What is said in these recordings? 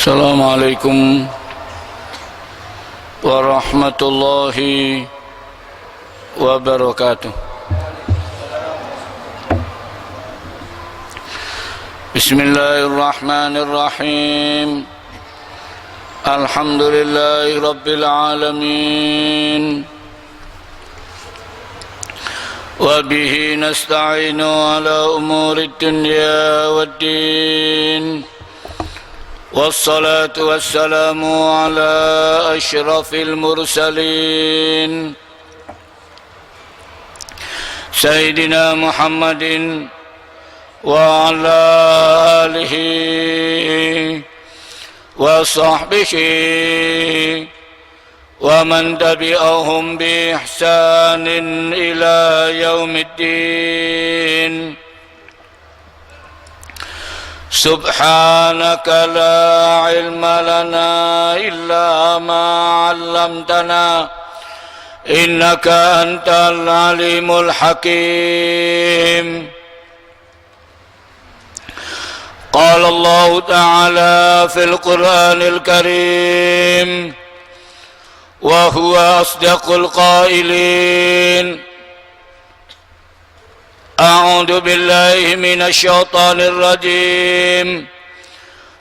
Assalamualaikum warahmatullahi wabarakatuh. Bismillahirrahmanirrahim. Alhamdulillahi rabbil alamin. Wa bihi nasta'inu ala umuri dunya waddin. والصلاة والسلام على أشرف المرسلين سيدنا محمد وعلى آله وصحبه ومن تبعهم بإحسان إلى يوم الدين. سبحانك لا علم لنا إلا ما علمتنا إنك أنت العليم الحكيم. قال الله تعالى في القرآن الكريم وهو أصدق القائلين: أعوذ بالله من الشيطان الرجيم.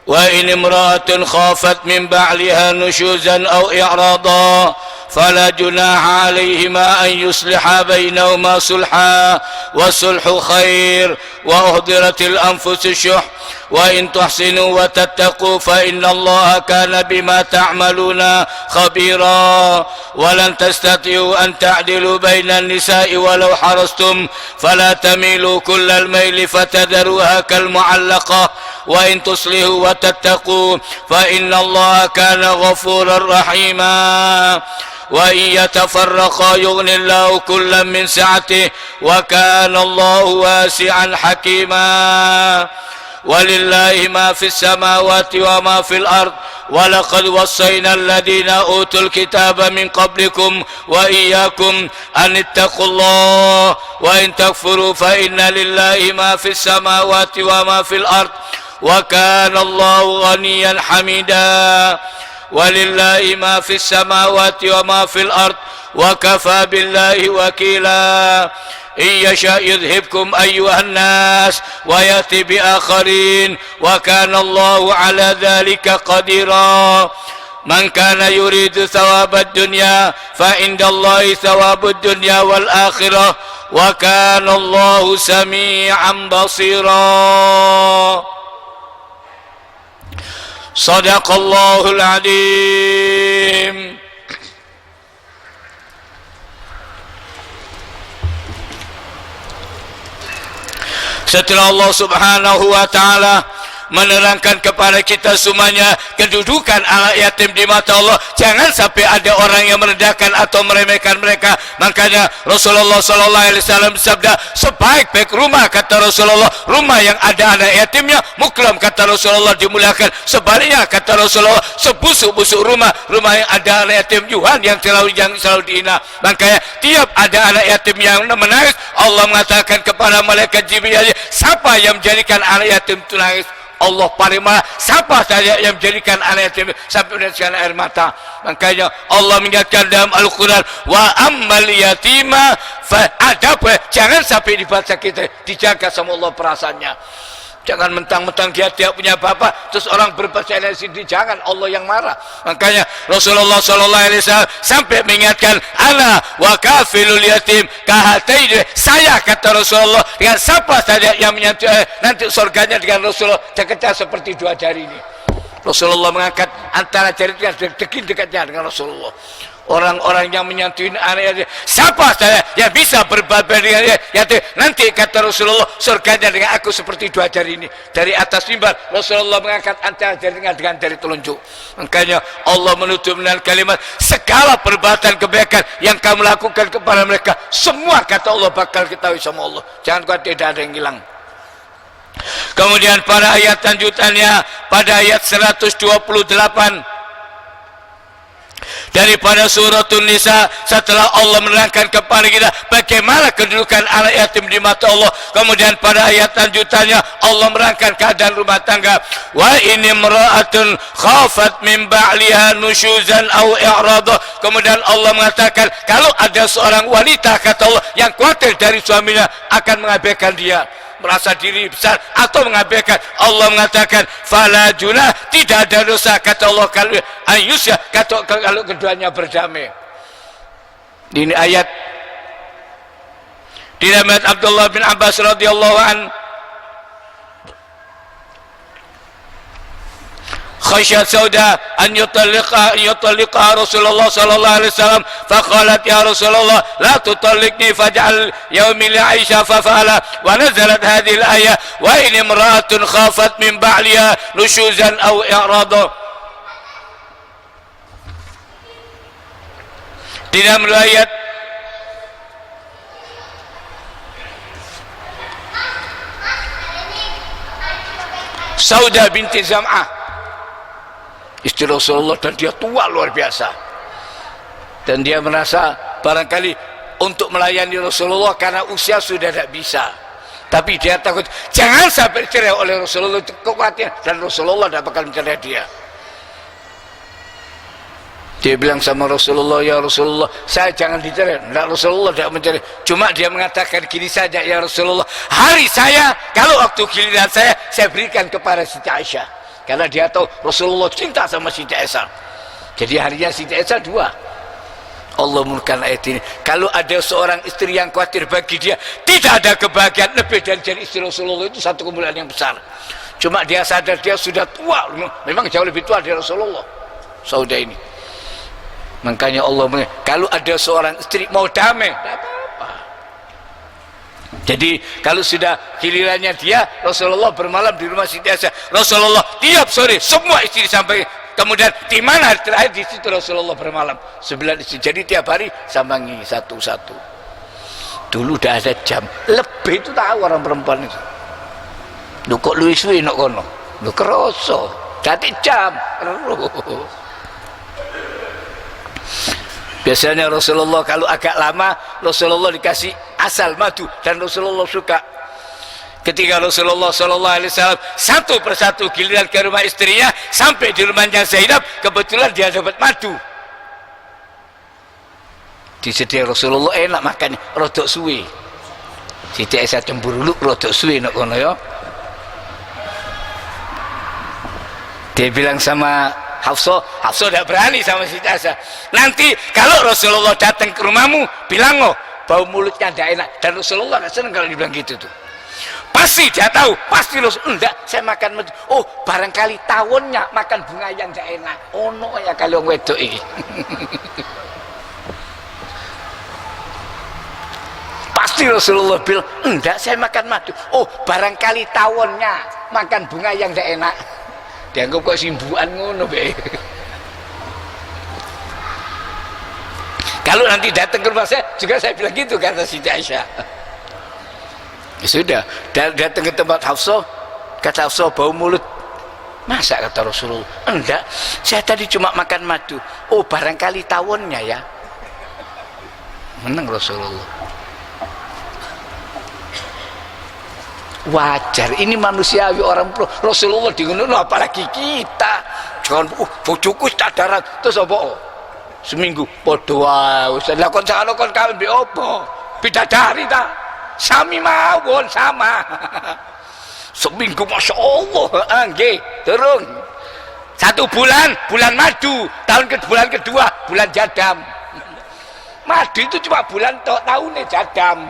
وإن امرأة خافت من بعلها نشوزا أو إعراضا فلا جناح عليهما أن يصلحا بينهما صلحا والصلح خير وأحضرت الأنفس الشح وإن تحسنوا وتتقوا فإن الله كان بما تعملون خبيرا. ولن تستطيعوا أن تعدلوا بين النساء ولو حرصتم فلا تميلوا كل الميل فتذروها كالمعلقة وإن تصلحوا وتتقوا فإن الله كان غفورا رحيما. وإن يتفرقا يغني الله كلا من سعته وكان الله واسعا حكيما. ولله ما في السماوات وما في الأرض ولقد وصينا الذين أوتوا الكتاب من قبلكم وإياكم أن اتقوا الله وإن تكفروا فإن لله ما في السماوات وما في الأرض وكان الله غنيا حميدا. ولله ما في السماوات وما في الأرض وكفى بالله وكيلا. إن يشاء يذهبكم أيها الناس ويأتي بآخرين وكان الله على ذلك قديرا. من كان يريد ثواب الدنيا فعند الله ثواب الدنيا والآخرة وكان الله سميعا بصيرا. صدق الله العظيم. Setelah Allah Subhanahu wa ta'ala menerangkan kepada kita semuanya kedudukan anak yatim di mata Allah, jangan sampai ada orang yang merendahkan atau meremehkan mereka. Makanya Rasulullah sallallahu alaihi wasallam bersabda, sebaik-baik rumah, kata Rasulullah, rumah yang ada anak yatimnya, mukram, kata Rasulullah, dimuliakan. Sebaliknya, kata Rasulullah, sebusuk-busuk rumah yang ada anak yatim, Tuhan yang selalu dihina. Makanya tiap ada anak yatim yang menangis, Allah mengatakan kepada malaikat Jibril, siapa yang menjadikan anak yatim itu nangis? Allah paling marah. Siapa saja yang menjadikan anak yatim sampai meneteskan air mata? Makanya Allah mengingatkan dalam Al-Quran, wa ammal yatima fa adab, jangan sampai dibaca kita, dijaga sama Allah perasaannya. Jangan mentang-mentang dia tidak punya bapak terus orang berbahasa sini, jangan, Allah yang marah. Makanya Rasulullah sallallahu alaihi wasallam sampai mengingatkan, ana wa kafilul yatim kahataini, saya, kata Rasulullah, dengan siapa saja yang menyentuh nanti surganya dengan Rasulullah dekatnya seperti dua jari ini. Rasulullah mengangkat antara jari dengan dekatnya dengan Rasulullah. Orang-orang yang menyantui anak-anak, siapa saya yang bisa berbuat dengan yatim, nanti, kata Rasulullah, surganya dengan aku seperti dua jari ini. Dari atas mimbar Rasulullah mengangkat antara jari dengan jari telunjuk. Makanya Allah menutup dengan kalimat, segala perbuatan kebaikan yang kamu lakukan kepada mereka, semua, kata Allah, bakal ketahui sama Allah. Jangan khawatir, tidak ada yang hilang. Kemudian pada ayat lanjutannya, pada ayat 128, daripada suratul Nisa, setelah Allah menerangkan kepada kita bagaimana kedudukan anak yatim di mata Allah, kemudian pada ayat lanjutannya Allah menerangkan keadaan rumah tangga. Wa ini imra'atun khafat min ba'liha nusyuzan aw i'rada. Kemudian Allah mengatakan kalau ada seorang wanita, kata Allah, yang khawatir dari suaminya akan mengabaikan dia, merasa diri besar atau mengabaikan, Allah mengatakan fala junah, tidak ada dosa, kata Allah, kalau ayusya, kata kalau keduanya berdamai. Ini ayat di dalam Abdullah bin Abbas radhiyallahu an, خشيت سوداء أن يطلقها رسول الله صلى الله عليه وسلم فقالت يا رسول الله لا تطلقني فاجعل يومي لعيشة ففعل ونزلت هذه الآية وإن امرأة خافت من بعلها نشوزا أو إعراضا. Di dalam riwayat Saudah binti Zam'ah, istri Rasulullah, dan dia tua luar biasa, dan dia merasa barangkali untuk melayani Rasulullah karena usia sudah tidak bisa, tapi dia takut jangan sampai cerai oleh Rasulullah, itu kekuatan, dan Rasulullah tidak bakal mencerai dia. Dia bilang sama Rasulullah, ya Rasulullah, saya jangan dicerai. Tidak, Rasulullah tidak mencerai, cuma dia mengatakan gini saja, ya Rasulullah, hari saya, kalau waktu giliran saya berikan kepada Siti Aisyah, karena dia tahu Rasulullah cinta sama Siti Aisyah. Jadi harinya Siti Aisyah dua. Allah mengurkan ayat ini, kalau ada seorang istri yang khawatir bagi dia tidak ada kebahagiaan lebih dari jadi istri Rasulullah, itu satu kemuliaan yang besar. Cuma dia sadar dia sudah tua, memang jauh lebih tua dari Rasulullah Saudah ini. Makanya Allah kalau ada seorang istri mau damai, tidak apa-apa. Jadi kalau sudah gilirannya dia, Rasulullah bermalam di rumah Siti Aisyah, Rasulullah tiap sore semua istri sampai, kemudian di mana hari terakhir, di situ Rasulullah bermalam 9 istri. Jadi tiap hari sambangi satu-satu. Dulu udah ada jam lebih, itu tahu orang perempuan itu. Lu kok lu iswi nak kono, lu keroso jadi jam. Biasanya Rasulullah kalau agak lama, Rasulullah dikasih asal madu, dan Rasulullah suka. Ketika Rasulullah SAW satu persatu giliran ke rumah istrinya, sampai di rumahnya Zainab, kebetulan dia dapat madu. Disediakan Rasulullah, enak makannya, rodok suwe. Siti Aisyah cemburu, lu rodok suwe nak kono ya. Dia bilang sama Hafsah tidak berani sama Siti Aisyah. Nanti kalau Rasulullah datang ke rumahmu, bilang bau mulutnya tidak enak. Dan Rasulullah tidak senang kalau dibilang gitu tuh. Pasti dia tahu, pasti Rasulullah, enggak, saya makan, oh barangkali tahunnya makan bunga yang tidak enak. Oh no ya kalau wedok ini. Pasti Rasulullah bilang, enggak, saya makan madu. Oh barangkali tahunnya makan bunga yang tidak enak. Dianggap kok simbukan ngono be. Kalau nanti datang ke rumah saya juga saya bilang gitu, kata Siti Aisyah. Ya sudah, datang ke tempat Hafsah, kata Hafsah bau mulut. Masa, kata Rasulullah, enggak, saya tadi cuma makan madu. Oh barangkali tawonnya ya. Menang Rasulullah. Wajar, ini manusiawi orang pro. Rasulullah dingono, apalagi kita. Jangan bojoku cadaran terus apa? Seminggu padha wae. Wis lakon sakno kon kawin mbek apa? Bidadari ta? Sami mawon sama. Seminggu Masya Allah, nggih, turun. 1 bulan, bulan madu, bulan kedua, bulan jadam. Madu itu cuma bulan tahunnya jadam.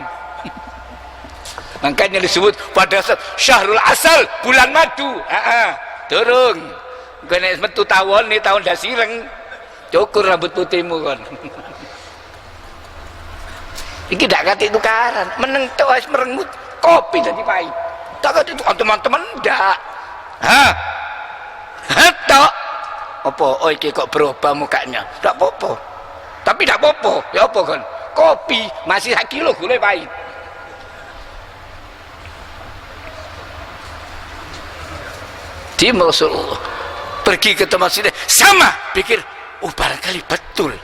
Makanya disebut pada syahrul asal, bulan madu. Turun. Kena metu tahun nih, tahun dah sireng. Cukur rambut putihmu kan. Iki dak kate tukaran, meneng tok wis merengut, kopi dadi pahit. Tak kate itu teman-teman ndak. Tok. Apa? Oh iki kok berubah mukanya. Ndak apa-apa. Tapi ndak apa-apa. Ya apa kan? Kopi masih 1 kilo gule pahit. Di Rasulullah pergi ke tempat sini sama pikir, barangkali betul.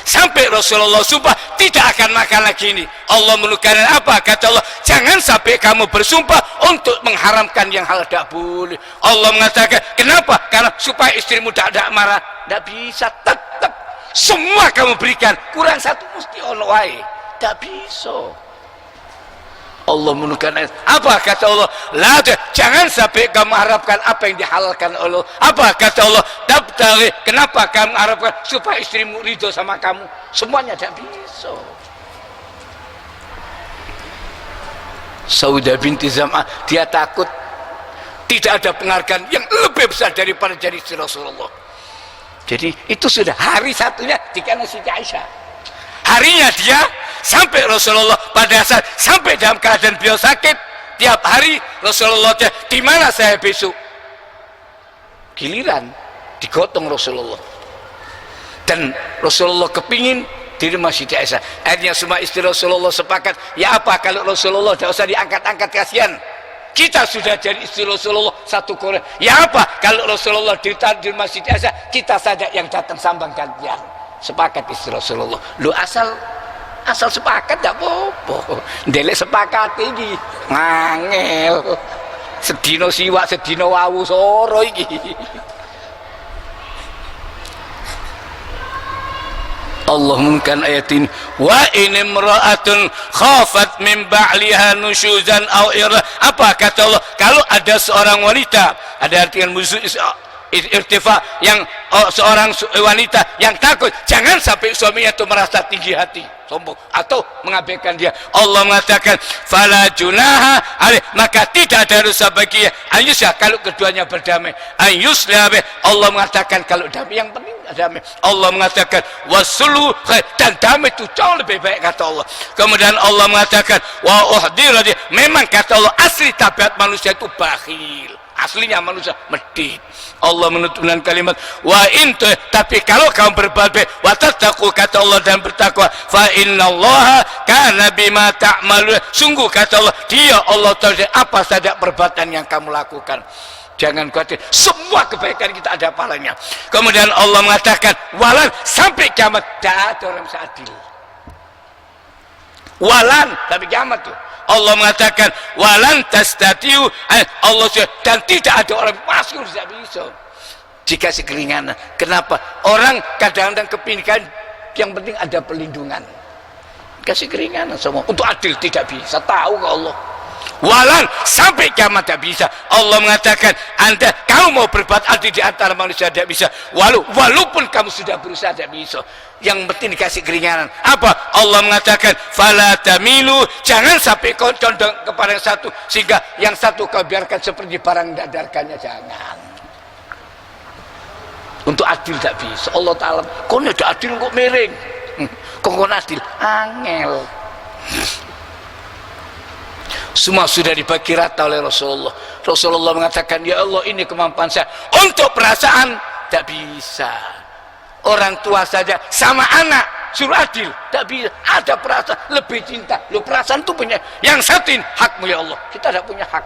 Sampai Rasulullah sumpah tidak akan makan lagi ini. Allah menukarkan apa? Kata Allah, jangan sampai kamu bersumpah untuk mengharamkan yang halal, tidak boleh. Allah mengatakan, kenapa? Karena supaya istrimu tidak marah. Tidak bisa, tetap semua kamu berikan, kurang satu mesti ono wae. Tidak bisa. Allah menukarkan apa? Kata Allah, jangan sampai kamu harapkan apa yang dihalalkan Allah. Apa? Kata Allah, tabtaghi, kenapa kamu harapkan supaya istrimu ridho sama kamu? Semuanya tidak bisa. Saudah binti Zam'ah, dia takut tidak ada penghargaan yang lebih besar daripada jadi istri Rasulullah. Jadi itu sudah hari satunya di kanan Siti Aisyah. Harinya dia sampai Rasulullah pada saat sampai dalam keadaan beliau sakit, tiap hari Rasulullah, di mana saya besok? Giliran digotong Rasulullah. Dan Rasulullah kepingin di rumah Siti Aisyah. Akhirnya semua istri Rasulullah sepakat, ya apa kalau Rasulullah tidak usah diangkat-angkat, kasihan. Kita sudah jadi istri Rasulullah satu Korea. Ya apa kalau Rasulullah di rumah Siti Aisyah, kita saja yang datang sambang gantian. Sepakat istri Rasulullah. Lu asal sepakat tidak apa-apa. Ndelek sepakat ini ngangel. Sedino siwak sedino wawu soro iki. Allah mungkin ayat ini, wa in imra'atun khafat min ba'liha nusyuzan aw apa kata Allah, kalau ada seorang wanita, ada artian musuh irtifa, yang seorang wanita yang takut jangan sampai suaminya itu merasa tinggi hati, sombong atau mengabaikan dia, Allah mengatakan fala junaha alaih, maka tidak ada dosa bagi ayusya kalau keduanya berdamai. Ayuslah, Allah mengatakan kalau damai, yang penting damai. Allah mengatakan wasulu, dan damai itu jauh lebih baik kata Allah. Kemudian Allah mengatakan wa uhdira, memang kata Allah asli tabiat manusia itu bakhil, aslinya manusia medit. Allah menutup dengan kalimat wa intu, tapi kalau kamu berbuat baik wa tattaqu, kata Allah, dan bertakwa, fa innallaha kana bima ta'malun, sungguh kata Allah, dia Allah tahu apa saja perbuatan yang kamu lakukan. Jangan khawatir, semua kebaikan kita ada pahalanya. Kemudian Allah mengatakan walan, sampai kiamat tidak ada orang seadil. Walan sampai kiamat tuh Allah mengatakan walan tastatiu, Allah dan tidak ada orang masuk tidak bisa dikasih keringanan. Kenapa? Orang kadang-kadang kepingin yang penting ada perlindungan, kasih keringanan semua. Untuk adil tidak bisa, tahu ke Allah. Walan sampai kiamat tidak bisa. Allah mengatakan Anda, kamu mau berbuat adil di antara manusia tidak bisa, walaupun kamu sudah berusaha tidak bisa. Yang penting dikasih keringanan. Apa? Allah mengatakan fala tamilu, jangan sampai kau condong kepada yang satu sehingga yang satu kau biarkan seperti barang dadarkannya, jangan. Untuk adil tidak bisa. Allah Ta'ala kau tidak adil kok miring, kau adil angel. Semua sudah dibagi rata oleh Rasulullah. Rasulullah mengatakan ya Allah, ini kemampuan saya. Untuk perasaan tidak bisa. Orang tua saja sama anak suruh adil tidak bisa. Ada perasaan lebih cinta. Lo perasaan itu punya yang satu, hakmu ya Allah, kita tidak punya hak.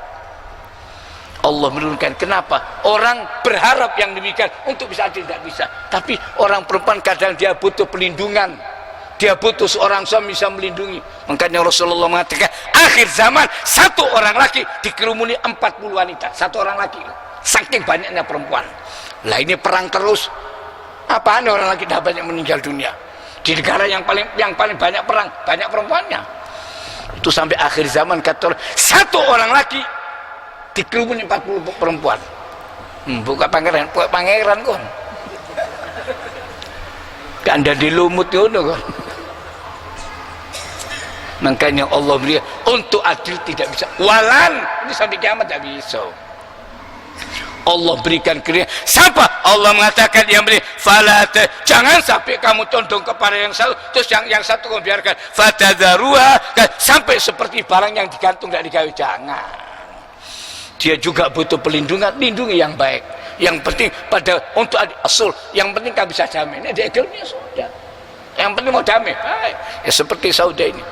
Allah menurunkan. Kenapa? Orang berharap yang demikian untuk bisa adil tidak bisa. Tapi orang perempuan kadang dia butuh pelindungan, dia butuh seorang suami bisa melindungi. Makanya Rasulullah mengatakan akhir zaman satu orang laki dikerumuni 40 wanita. Satu orang laki, saking banyaknya perempuan. Lah ini perang terus, apaan orang laki dah banyak meninggal dunia di negara yang paling banyak perang, banyak perempuannya. Itu sampai akhir zaman kata satu orang laki dikerumuni 40 perempuan. Buka pangeran kon. Kan ada di lumut itu kan. Makanya Allah beri untuk adil tidak bisa. Walan ini sampai kiamat tidak bisa. Allah berikan keringanan. Siapa? Allah mengatakan yang beri falat, jangan sampai kamu condong kepada yang satu terus yang satu kamu biarkan. Fatadzaruha, sampai seperti barang yang digantung tidak digawe, jangan. Dia juga butuh pelindungan, lindungi yang baik. Yang penting pada untuk asul, yang penting kamu bisa damai. Ini dia egalnya sudah. Yang penting mau damai, baik. Ya seperti Saudah ini.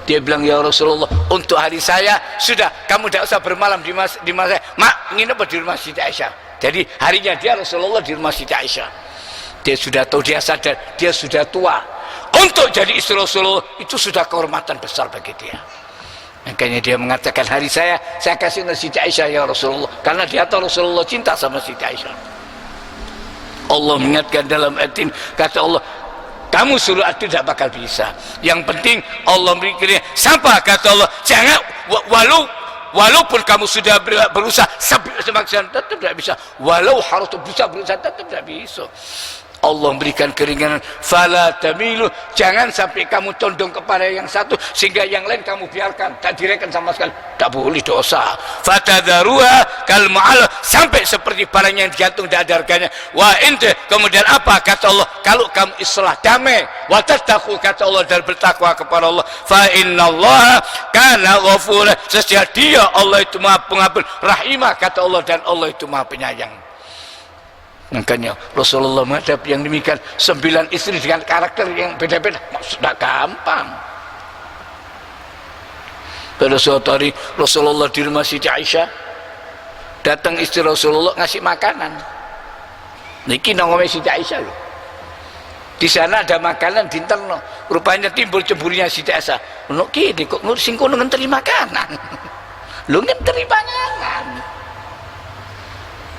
Dia bilang ya Rasulullah, untuk hari saya sudah, kamu tidak usah bermalam di rumah saya. Mak nginep di rumah Siti Aisyah. Jadi harinya dia Rasulullah di rumah Siti Aisyah. Dia sudah tahu, dia sadar, dia sudah tua. Untuk jadi istri Rasulullah itu sudah kehormatan besar bagi dia. Makanya dia mengatakan, hari saya kasih Siti Aisyah ya Rasulullah, karena dia tahu Rasulullah cinta sama Siti Aisyah. Allah mengingatkan dalam ayat ini, kata Allah, kamu suruh itu tidak bakal bisa. Yang penting Allah berikan siapa, kata Allah, jangan walaupun kamu sudah berusaha semaksimal tetap tidak bisa. Walau harus bisa berusaha tetap tidak bisa. Allah memberikan keringanan, fala tamilu, jangan sampai kamu condong kepada yang satu sehingga yang lain kamu biarkan, tak direken sama sekali, tak boleh dosa. Fatadharuha kal mu'alla, sampai seperti barang yang digantung tidak ada harganya. Wa ente, kemudian apa, kata Allah, kalau kamu islah damai, wa tattaqu, kata Allah, dan bertakwa kepada Allah, fa innallaha kana ghafura, sesungguhnya dia Allah itu Maha Pengampun, rahimah, kata Allah, dan Allah itu Maha Penyayang. Makanya Rasulullah menghadapi yang demikian 9 istri dengan karakter yang beda-beda sudah gampang. Pada suatu hari Rasulullah di rumah Siti Aisyah, datang istri Rasulullah ngasih makanan. Niki nangome Siti Aisyah loh. Di sana ada makanan dinterno, rupanya timbul cemburunya Siti Aisyah. Ono kene kok sing kono ngenteri makanan. Lu ngenteri makanan.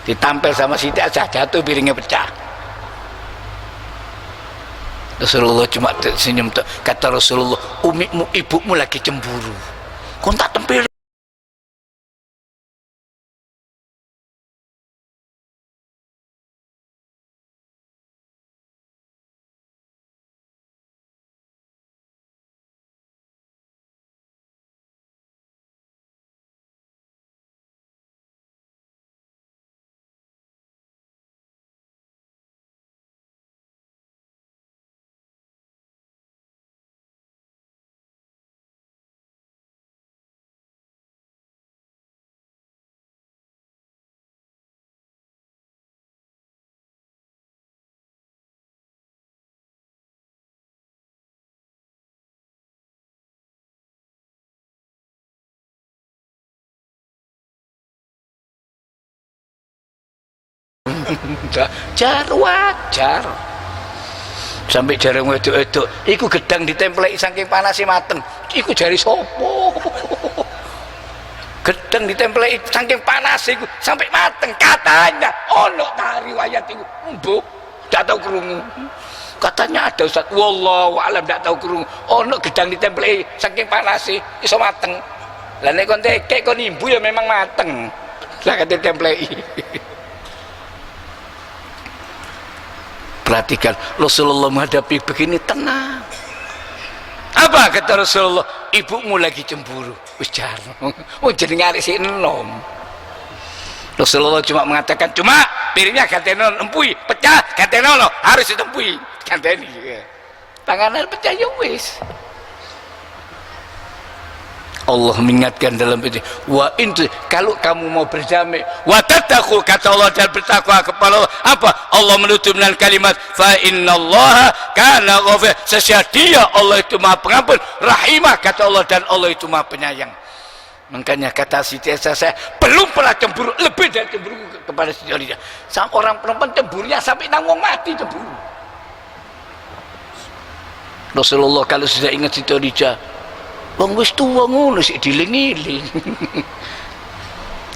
Ditampil sama Siti Aisyah, jatuh piringnya pecah. Rasulullah cuma senyum, kata Rasulullah, umimu, ibumu lagi cemburu, kau tak tempel. Wajar, wajar. Sampai jarang wedok-wedok iku gedang ditempeleki saking panase mateng, iku jari sopo. Gedang ditempeleki saking panas iku sampai mateng, katanya ono ta riwayat iku mbok ndak tahu krungu. Katanya ada Ustaz, wallahu alam, ndak tahu krungu ono gedang ditempeleki saking panase iso mateng. Lah nek kon tekek kon imbu ya memang mateng. Lah kate tempeleki. Perhatikan Rasulullah menghadapi begini tenang. Apa kata Rasulullah? Ibumu lagi cemburu. Ujar. Oh jadi ngarik si enom. Rasulullah cuma mengatakan, cuma piringnya gantenon empui, pecah gantenon harus ditempui. Ganteni. Tangannya pecah ya wis. Allah mengingatkan dalam itu, wa intu, kalau kamu mau berdamai, wa tattaqu, kata Allah, dan bertakwa kepada Allah. Apa? Allah menutup dengan kalimat fa innallaha kana ghafur, sesungguhnya dia Allah itu Maha Pengampun, rahimah, kata Allah, dan Allah itu Maha Penyayang. Makanya kata Siti Aisyah, saya belum pernah cemburu lebih dari cemburu kepada Siti Khadijah. Sama orang perempuan cemburunya sampai nanggung mati cemburu. Rasulullah kalau sudah ingat Siti Khadijah, wong wis tuwa ngono sik diling-iling.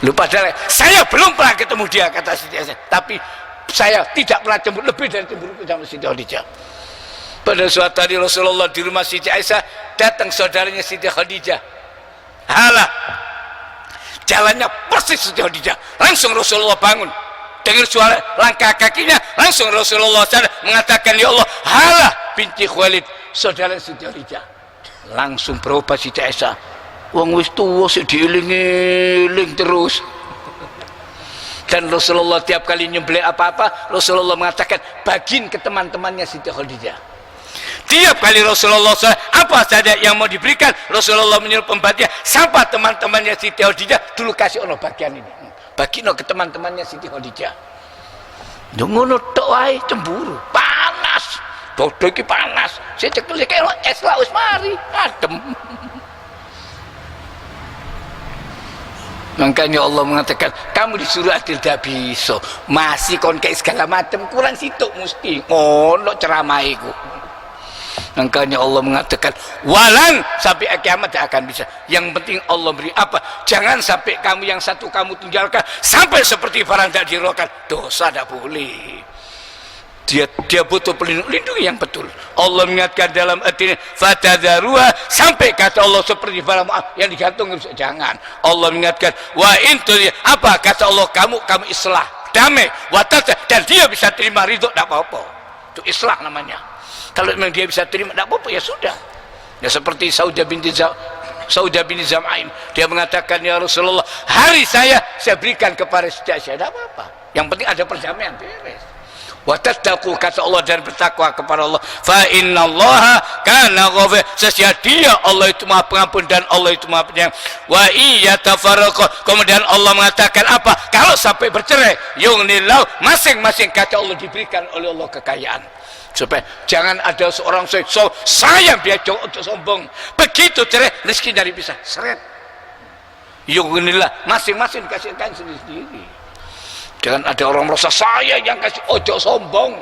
Lho padahal saya belum pernah ketemu dia, kata Siti Aisyah, tapi saya tidak pernah cemburu lebih dari cemburu sama Siti Khadijah. Pada suatu hari Rasulullah di rumah Siti Aisyah, datang saudaranya Siti Khadijah. Halah, jalannya persis Siti Khadijah. Langsung Rasulullah bangun, dengar suara langkah kakinya, langsung Rasulullah mengatakan, ya Allah, halah binti Khuwailid, saudara Siti Khadijah. Langsung berubah Siti Aisyah, wong wis tuwa sik dieling-eling terus. Dan Rasulullah tiap kali nyembelih apa-apa, Rasulullah mengatakan bagiin ke teman-temannya Siti Khadijah. Tiap kali Rasulullah apa saja yang mau diberikan, Rasulullah menyuruh pembagian, siapa teman-temannya Siti Khadijah dulu kasih ono bagian ini, bagiin ke teman-temannya Siti Khadijah. Ngono tok wae cemburu, panas. Bodoh iki panas, saya cekel kayak es lah wis mari adem. Makanya Allah mengatakan kamu disuruh adil tidak bisa, masih kon kayak segala macam, kurang situ mesti ngono ceramaiku. Makanya Allah mengatakan walan sampai kiamat tidak akan bisa. Yang penting Allah beri apa, jangan sampai kamu yang satu kamu tinggalkan sampai seperti barang tidak dirokan, dosa tidak boleh. Dia butuh lindungi yang betul. Allah mengingatkan dalam arti fatadharuha, sampai kata Allah seperti barang yang digantung, jangan. Allah mengingatkan wa intu, apa kata Allah, kamu islah, damai, watasa, dan dia bisa terima ridho, tidak apa-apa. Itu islah namanya. Kalau memang dia bisa terima, tidak apa-apa, ya sudah. Ya seperti Saudah binti Zam'ain, dia mengatakan, ya Rasulullah, hari saya berikan kepada sejak saya, tidak apa-apa. Yang penting ada perdamaian, beres. Wattaqu, kata Allah, dan bertakwa kepada Allah. Fa innallaha kana ghafur, sesungguhnya dia Allah itu Maha Pengampun dan Allah itu Maha Penyayang. Wa iyatafarraqu, kemudian Allah mengatakan apa? Kalau sampai bercerai, yughnillahu, masing-masing kata Allah diberikan oleh Allah kekayaan. Supaya jangan ada seorang sayang dia untuk sombong. Begitu cerai, rezeki dari bisa seret. Yughnillah, masing-masing dikasihkan sendiri-sendiri. Jangan ada orang merasa saya yang kasih, ojo sombong.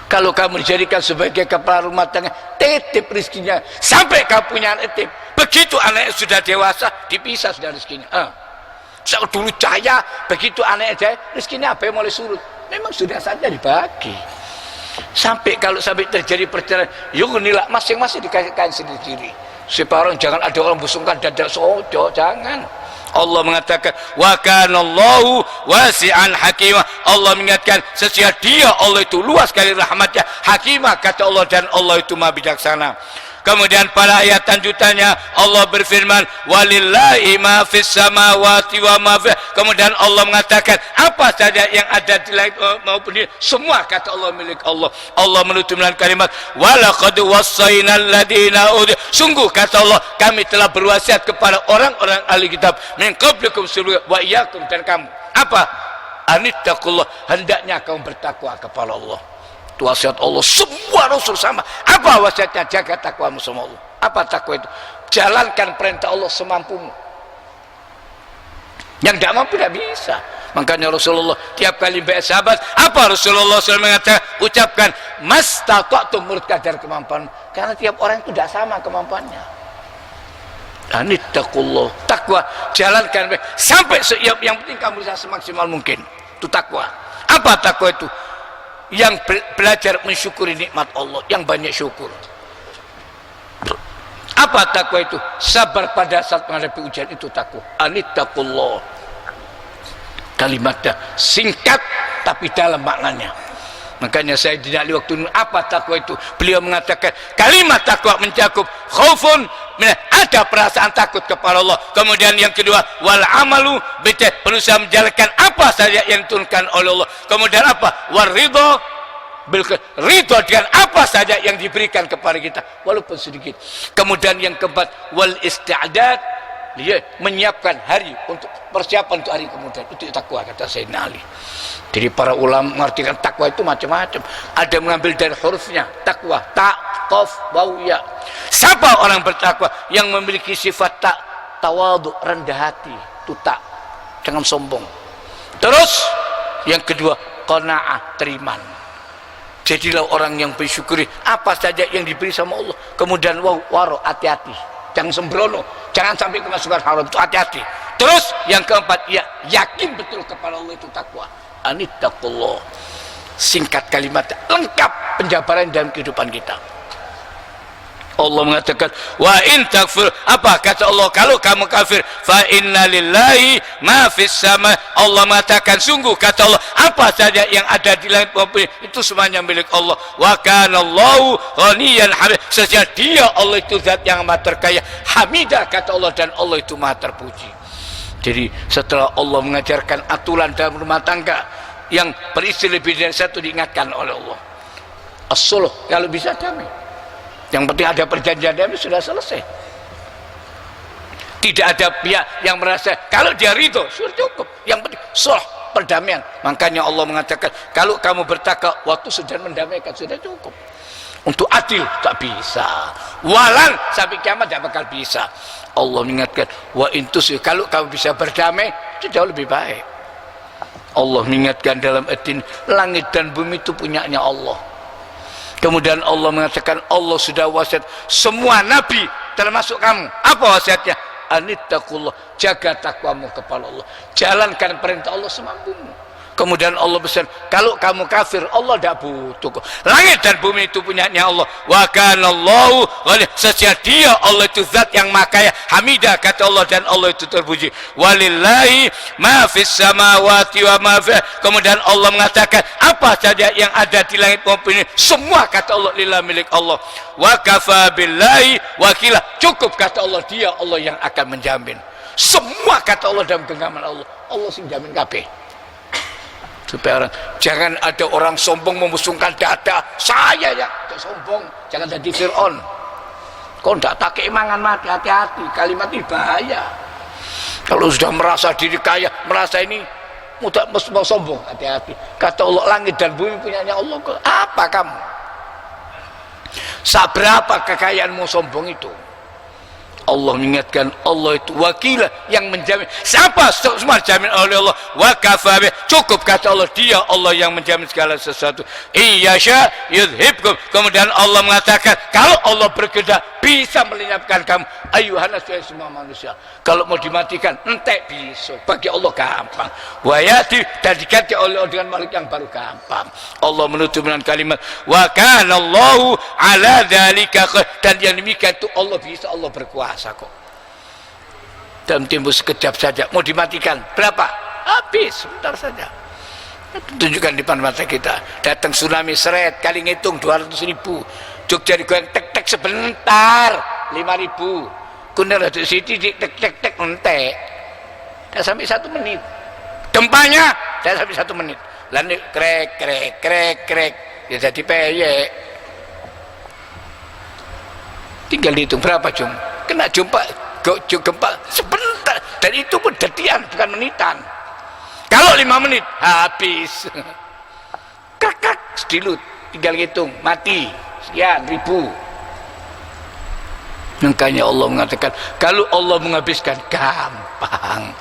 Kalau kamu dijadikan sebagai kepala rumah tangga, titip rezekinya sampai kamu punya anak titip. Begitu anaknya sudah dewasa, dipisah sudah rezekinya. Dulu cahaya, begitu anaknya rezekinya apa yang mulai surut, memang sudah saja dibagi. Sampai kalau sampai terjadi perceraian, yughnillah, masing-masing dikasihkan sendiri-sendiri. Supaya orang, jangan ada orang busungkan dada sojo, jangan. Allah mengatakan wa kanallahu wasi'an hakimah. Allah mengingatkan sesungguhnya dia Allah itu luas sekali rahmatnya, hakimah kata Allah, dan Allah itu Maha bijaksana. Kemudian pada ayat lanjutannya Allah berfirman walillahi ma fis samawati wa ma fi. Kemudian Allah mengatakan apa saja yang ada di langit maupun di semua kata Allah milik Allah. Allah menutup dengan kalimat walaqad wassaynal ladina utul, sungguh kata Allah kami telah berwasiat kepada orang-orang ahli kitab min qablikum wa iyyakum, dan kamu apa, anittaqullah, hendaknya kamu bertakwa kepada Allah. Wasiat Allah, semua Rasul sama. Apa wasiatnya? Jaga takwamu sama Allah. Apa takwa itu? Jalankan perintah Allah semampumu. Yang tidak mampu tidak bisa. Makanya Rasulullah tiap kali bahas sahabat, apa Rasulullah SAW mengatakan, ucapkan mastata'tum, menurut kadar kemampuan. Karena tiap orang itu tidak sama kemampuannya. Anittaqullah, takwa, jalankan sampai yang penting kamu bisa semaksimal mungkin. Itu takwa. Apa takwa itu? Yang belajar mensyukuri nikmat Allah, yang banyak syukur. Apa takwa itu? Sabar pada saat menghadapi ujian, itu takwa. Anittaqullah. Kalimatnya singkat tapi dalam maknanya. Makanya saya tidak lihat waktu apa takwa itu. Beliau mengatakan kalimat takwa mencakup khaufun, ada perasaan takut kepada Allah. Kemudian yang kedua wal amalu bita, berusaha menjalankan apa saja yang diturunkan oleh Allah. Kemudian apa? War ridho, ridho dengan apa saja yang diberikan kepada kita walaupun sedikit. Kemudian yang keempat wal isti'dad, dia menyiapkan hari untuk persiapan untuk hari kemudian. Itu takwa kata Sayyidina Ali. Jadi para ulama mengartikan takwa itu macam-macam. Ada mengambil dari hurufnya takwa, ta, qaf, waw, ya. Siapa orang bertakwa yang memiliki sifat tak, tawadhu, rendah hati, itu tak, jangan sombong. Terus yang kedua qanaah, teriman. Jadilah orang yang bersyukuri apa saja yang diberi sama Allah. Kemudian waro, hati-hati, jangan sembrono, jangan sampai kemasukan haram, itu hati-hati. Terus yang keempat, ya yakin betul kepada Allah, itu takwa. Anittaqullah. Singkat kalimat, lengkap penjabaran dalam kehidupan kita. Allah mengatakan wa in takfur, apa kata Allah, kalau kamu kafir, fa inna lillahi ma fis sama. Allah mengatakan sungguh kata Allah apa saja yang ada di langit maupun itu semuanya milik Allah. Wa kana Allahu ghaniyan hamid, sesungguhnya dia Allah itu zat yang maha terkaya, hamidah kata Allah, dan Allah itu maha terpuji. Jadi setelah Allah mengajarkan aturan dalam rumah tangga yang berisi lebih dari satu, diingatkan oleh Allah as-sulh, kalau bisa damai. Yang penting ada perjanjian damai, sudah selesai. Tidak ada pihak yang merasa kalau dia ridho, sudah cukup. Yang penting sulh, perdamaian. Makanya Allah mengatakan kalau kamu bertakwa, waktu sudah mendamaikan, sudah cukup. Untuk adil tak bisa. Walan sampai kiamat tak bakal bisa. Allah mengingatkan, wa intus, kalau kamu bisa berdamai itu jauh lebih baik. Allah mengingatkan dalam etin, langit dan bumi itu punyanya Allah. Kemudian Allah mengatakan, Allah sudah wasiat semua nabi termasuk kamu. Apa wasiatnya? Anittaqullah, jaga takwamu kepada Allah, jalankan perintah Allah semampumu. Kemudian Allah berfirman, kalau kamu kafir, Allah tidak butuh. Langit dan bumi itu punyanya Allah. Wa kanallahu ghalib, sesungguhnya dia Allah itu zat yang makaya, hamidah kata Allah, dan Allah itu terpuji. Walillahi ma fis samawati wa ma fi. Kemudian Allah mengatakan, apa saja yang ada di langit maupun ini, semua kata Allah lillah, milik Allah. Wa kafa billahi wakila, cukup kata Allah, dia Allah yang akan menjamin. Semua kata Allah dalam genggaman Allah, Allah sing jamin kabeh. Supaya orang, jangan ada orang sombong memusungkan dada saya ya, sombong, jangan jadi Fir'aun. Kau tidak tak keimangan mati, hati-hati, kalimat ini bahaya. Kalau sudah merasa diri kaya, merasa ini mudah mau sombong, hati-hati. Kata Allah, langit dan bumi punyanya Allah. Apa kamu? Seberapa kekayaanmu sombong itu? Allah mengingatkan, Allah itu wakil yang menjamin. Siapa? Semua dijamin oleh Allah. Wa kafa, cukup kata Allah, dia Allah yang menjamin segala sesuatu. Iyasya yudhibkum. Kemudian Allah mengatakan, kalau Allah berkehendak bisa melenyapkan kamu. Ayuhanas, semua manusia. Kalau mau dimatikan, entek bisa. Bagi Allah gampang. Wa yati, dan diganti oleh Allah dengan makhluk yang baru, gampang. Allah menutup dengan kalimat, wa kanallahu ala dzalika, dan yang demikian itu Allah bisa, Allah berkuasa kok. Dalam tempo sekejap saja mau dimatikan, berapa? Habis, sebentar saja. Tunjukkan di depan mata kita. Datang tsunami seret, kali ngitung 200.000. Jogja digoyang tek-tek sebentar 5.000. Kunir di sini tek-tek entek. Tidak sampai 1 menit. Gempanya tidak sampai 1 menit. Lalu krek ya jadi peyek. Tinggal dihitung berapa jum. Kena gempa sebentar, dan itu pun detian bukan menitan. Kalau 5 menit habis. Krak sedilut, tinggal hitung, mati sekian ribu. Makanya Allah mengatakan, kalau Allah menghabiskan gampang.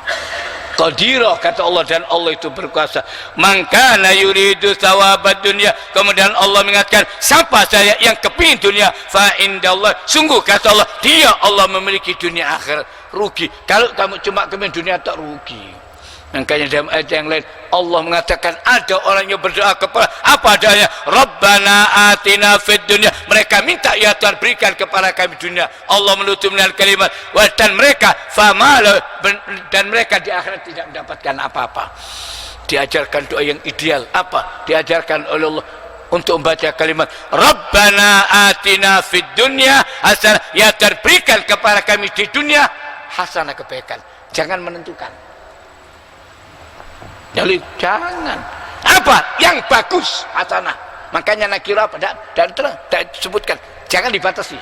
Qadirah kata Allah, dan Allah itu berkuasa. Maka la yuridu thawabad dunya. Kemudian Allah mengatakan, siapa saya yang kepingin dunia, fa indallah, sungguh kata Allah, dia Allah memiliki dunia akhirat. Rugi kalau kamu cuma kepingin dunia, tak rugi. Makanya dalam ayat yang lain Allah mengatakan, ada orang yang berdoa kepada apa adanya, Rabbana atina fid dunya, mereka minta ya Tuhan berikan kepada kami dunia. Allah menutup dengan kalimat dan mereka dan mereka di akhirat tidak mendapatkan apa-apa. Diajarkan doa yang ideal apa? Diajarkan oleh Allah untuk membaca kalimat Rabbana atina fid dunya hasanah, ya Tuhan berikan kepada kami di dunia hasanah, kebaikan. Jangan menentukan. Jadi jangan apa yang bagus hasanah. Makanya nakira apa dan terang disebutkan, jangan dibatasi.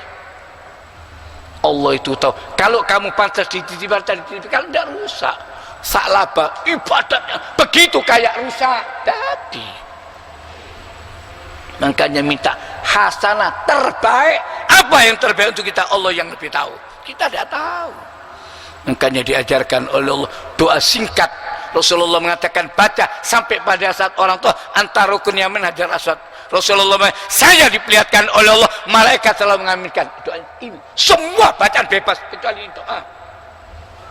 Allah itu tahu kalau kamu pantas dititipkan, kalau tidak rusak. Salaba ibadahnya begitu kayak rusak tadi. Makanya minta hasanah terbaik. Apa yang terbaik untuk kita, Allah yang lebih tahu. Kita tidak tahu. Makanya diajarkan oleh Allah doa singkat. Rasulullah mengatakan baca sampai pada saat orang tua antara rukunnya Hajar Aswad. Rasulullah saya diperlihatkan oleh Allah, malaikat telah mengaminkan doa ini. Semua bacaan bebas kecuali doa.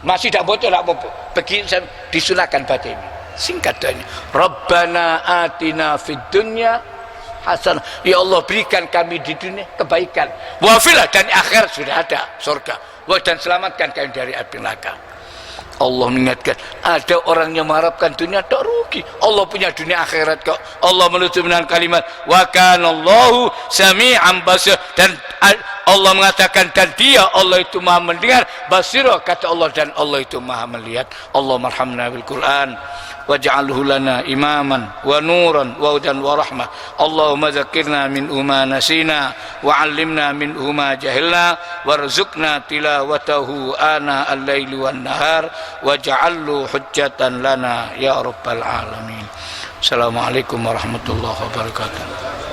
Masih tidak bocor, tidak apa-apa. Begini disunahkan baca ini. Singkat doanya. Rabbana atina fid dunya hasanah. Ya Allah berikan kami di dunia kebaikan. Wa fil dan akhirat sudah ada surga. Wa dan selamatkan kami dari api neraka. Allah mengingatkan, ada orang yang mengharapkan dunia tak rugi. Allah punya dunia akhirat kok. Allah menutup dengan kalimat wa kanallahu sami'an basir, dan Allah mengatakan, dan dia Allah itu maha mendengar, basirah kata Allah, dan Allah itu maha melihat. Allah marhamna bil Quran waj'alhu lana imaman wa nuran wa hudan wa rahmah. Allahumma dzakirna min ma nasina wa 'allimna min ma jahilna warzuqna tilawatahu ana al-laili wan nahar waj'alhu hujjatan lana ya rabbal alamin. Assalamualaikum warahmatullahi wabarakatuh.